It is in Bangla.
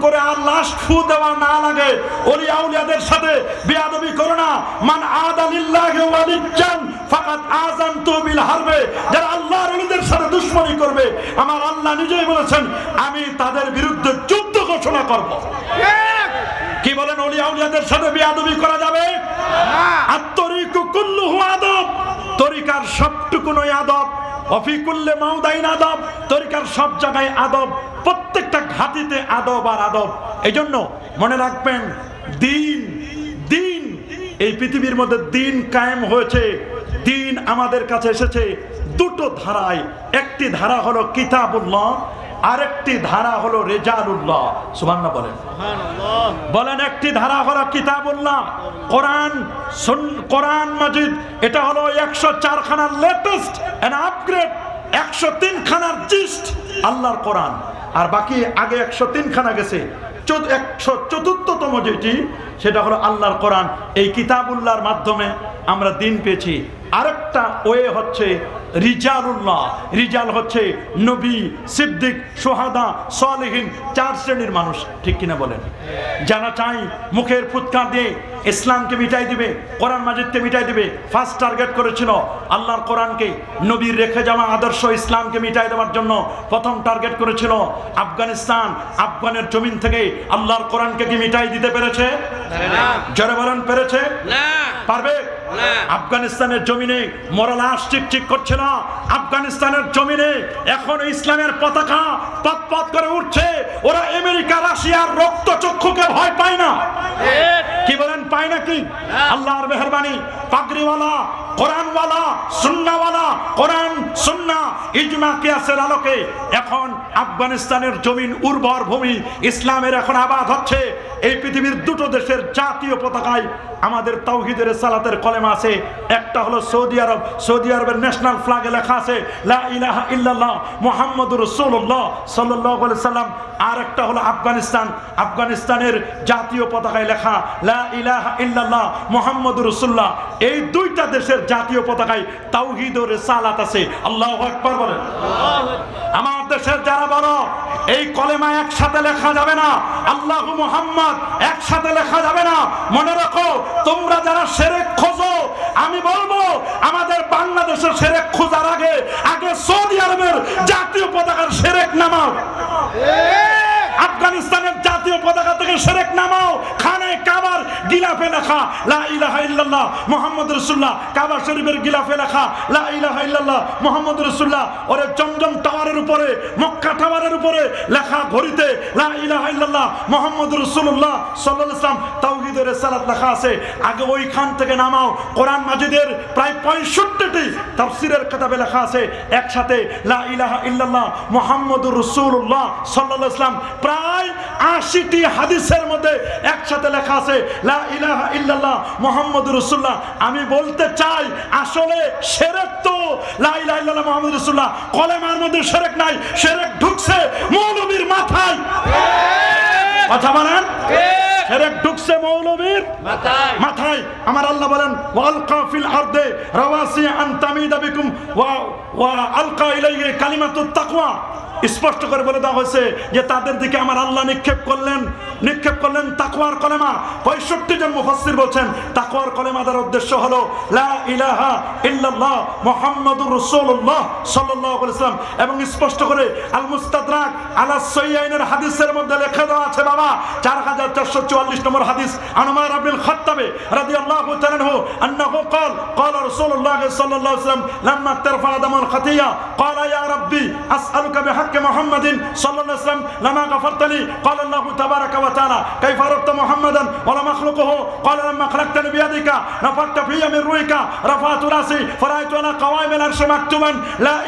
করে আর লাশ ফু দেওয়া না লাগে। ওলি আউলিয়াদের সাথে বেয়াদবি করো না। মান আদা লিল্লাহি ওয়ালিয়ান ফাকাদ আযানতু বিল হারবে। যারা আল্লাহর ওলিদের সাথে দুশমনি করবে, আমার আল্লাহ নিজেই বলেছেন আমি তাদের বিরুদ্ধে যুদ্ধ ঘোষণা করব। কি বলেন? ওলি আউলিয়াদের সাথে বেয়াদবি করা যাবে না। আত-তরিকু কুল্লুহু আদব, তরিকার সবটুকুই আদব। ওয়াফি কুল্লি মাউদাইন আদব, তরিকার সব জায়গায় আদব, প্রত্যেকটা ঘাটিতে আদব আর আদব। এইজন্য মনে রাখবেন, দিন দিন এই পৃথিবীর মধ্যে দিন কায়েম হয়েছে, দিন আমাদের কাছে এসেছে দুটো ধারায়। একটি ধারা হলো কিতাবুল্লাহ, আরেকটি ধারা হলো রিজালুল্লাহ। সুবহানাল্লাহ বলেন, সুবহানাল্লাহ বলেন। একটি ধারা হলো কিতাবুল্লাহ, কোরআন মাজিদ। এটা হলো 104 খানার লেটেস্ট এন্ড আপগ্রেড, 103 খানার জিস্ট আল্লাহর কোরআন। আর বাকি আগে 103 খানা গেছে, 104তম যেটি সেটা হলো আল্লাহর কোরআন। এই কিতাবুল্লাহর মাধ্যমে আমরা দিন পেয়েছি। আরেকটা ওয়ে হচ্ছে রিজালুল্লাহ। রিজাল হচ্ছে নবী, সিদ্দিক, সোহাদা, সালেহিন, 4 শ্রেণীর মানুষ। ঠিক কিনা বলেন? যারা চাই মুখের ফুৎকার দিয়ে ইসলামকে মিটাই দিবে, কোরআন মাজিদকে মিটাই দিবে। ফার্স্ট টার্গেট করেছিল আল্লাহর কোরআনকে, নবীর রেখে যাওয়া আদর্শ ইসলামকে মিটাই দেওয়ার জন্য প্রথম টার্গেট করেছিল আফগানিস্তান। আফগানের জমিন থেকে আল্লাহর কোরআনকে কি মিটাই দিতে পেরেছে? জোরে বলেন, পেরেছে? পারবে? আফগানিস্তানের জমিনে মরালাশ চিকচিক করছে না। আফগানিস্তানের জমিনে এখন ইসলামের পতাকা পথ করে উঠছে। ওরা আমেরিকা, রাশিয়ার রক্তচক্ষুকে ভয় পায় না। কি বলেন, পায় নাকি? আল্লাহর মেহেরবানি, পাগড়িওয়ালা, কোরআনওয়ালা, সুন্নাহওয়ালা, কোরআন সুন্নাহ ইজমা কিয়াসের আলোকে এখন আফগানিস্তানের জমিন উর্বর ভূমি, ইসলামের এখন আবাদ হচ্ছে। এই পৃথিবীর দুটো দেশের জাতীয় পতাকায় আমাদের তাওহীদের সালাতের কলেমা আছে। একটা হলো সৌদি আরব, সৌদি আরবের ন্যাশনাল ফ্ল্যাগে লেখা আছে লা ইলাহা ইল্লাল্লাহ মুহাম্মাদুর রাসূলুল্লাহ সাল্লাল্লাহু আলাইহি সাল্লাম। আর একটা হলো আফগানিস্তান, আফগানিস্তানের জাতীয় পতাকায় লেখা লা ইলাহা ইল্লাল্লাহ মুহাম্মাদুর রাসূলুল্লাহ। এই দুইটা দেশের জাতীয় পতাকায় তাওহীদ ও রিসালাত আছে। আল্লাহু আকবার বলেন। আমার দেশের যারা বড়, এই কলেমা একসাথে লেখা যাবে না, আল্লাহু মুহাম্মদ একসাথে লেখা যাবে না। মনে রাখো, তোমরা যারা শিরক খোঁজো, আমি বলবো আমাদের বাংলাদেশের শিরক খোঁজার আগে সৌদি আরবের জাতীয় পতাকার শিরক নামাও। আফগানিস্তানের জাতীয় পতাকা থেকে শিরক নামাও। খানে কাবার গিলাফে লেখা লা ইলাহা ইল্লাল্লাহ মুহাম্মাদুর রাসূলুল্লাহ, কাবা শরীফের গিলাফে লেখা লা ইলাহা ইল্লাল্লাহ মুহাম্মাদুর রাসূলুল্লাহ। ওরে জমজম টাওয়ারের উপরে, মক্কা টাওয়ারের উপরে লেখা ঘড়িতে লা ইলাহা ইল্লাল্লাহ মুহাম্মাদুর রাসূলুল্লাহ সাল্লাল্লাহু আলাইহি ওয়াসাল্লাম তাওহীদের রিসালাত লেখা আছে। আগে ওইখান থেকে নামাও। কোরআন মাজিদের প্রায় 65টি তাফসীরের কিতাবে লেখা আছে একসাথে লা ইলাহা ইল্লাল্লাহ মুহাম্মাদুর রাসূলুল্লাহ সাল্লাল্লাহু আলাইহি ওয়াসাল্লাম। প্রায় 80টি হাদিসের মধ্যে একসাথে লেখা আছে লা ইলাহা ইল্লাল্লাহ মুহাম্মাদুর রাসূলুল্লাহ। আমি বলতে চাই, আসলে শিরক তো লা ইলাহা ইল্লাল্লাহ মুহাম্মাদুর রাসূলুল্লাহ কলেমার মধ্যে শিরক নাই, শিরক ঢুকছে মৌলবীর মাথায়। কথা বলেন, শিরক ঢুকছে মৌলবীর মাথায়। আমার আল্লাহ বলেন ওয়ালকা ফিল আরদে রাওয়াসি আন তামিদা বিকুম ওয়া আলকা ইলাইহি কালিমাতুত তাকওয়া। স্পষ্ট করে বলে দেওয়া হয়েছে যে তাদের দিকে আমার আল্লাহ নিক্ষেপ করলেন তাকওয়ার কলেমা। 65 জন মুফাসসির বলছেন তাকওয়ার কলেমার উদ্দেশ্য হলো লা ইলাহা ইল্লাল্লাহ মুহাম্মাদুর রাসূলুল্লাহ সাল্লাল্লাহু আলাইহি ওয়াসাল্লাম। এবং স্পষ্ট করে আল মুস্তাদরাক আলা সহিহাইনের হাদিসের মধ্যে লেখা দেওয়া আছে বাবা 4444 নম্বর হাদিস, আন উমর ইবনে খাত্তাব রাদিয়াল্লাহু তাআলা আনহু আন্নাহু ক্বালা রাসূলুল্লাহ সাল্লাল্লাহু আলাইহি ওয়াসাল্লাম লাম্মা তারফা আদামুল খাতিয়া ক্বালা ইয়া রাব্বি আসআলুকা বিহাক্কি মুহাম্মাদিন সাল্লাল্লাহু আলাইহি ওয়াসাল্লাম লামা গাফারতালি ক্বালা আল্লাহু তাবারাকা ওয়া তাআলা কাইফা আরাফতা মুহাম্মাদান ওয়া লা মাখলুকুহু ক্বালা লাম্মা খালাকতানি বিয়াদিকা নাফাখতা ফিয়া মিন রূহিকা রাফা'তু রাসি ফারাআইতু আলা কাওয়াইমিল আরশি মাকতুবান লা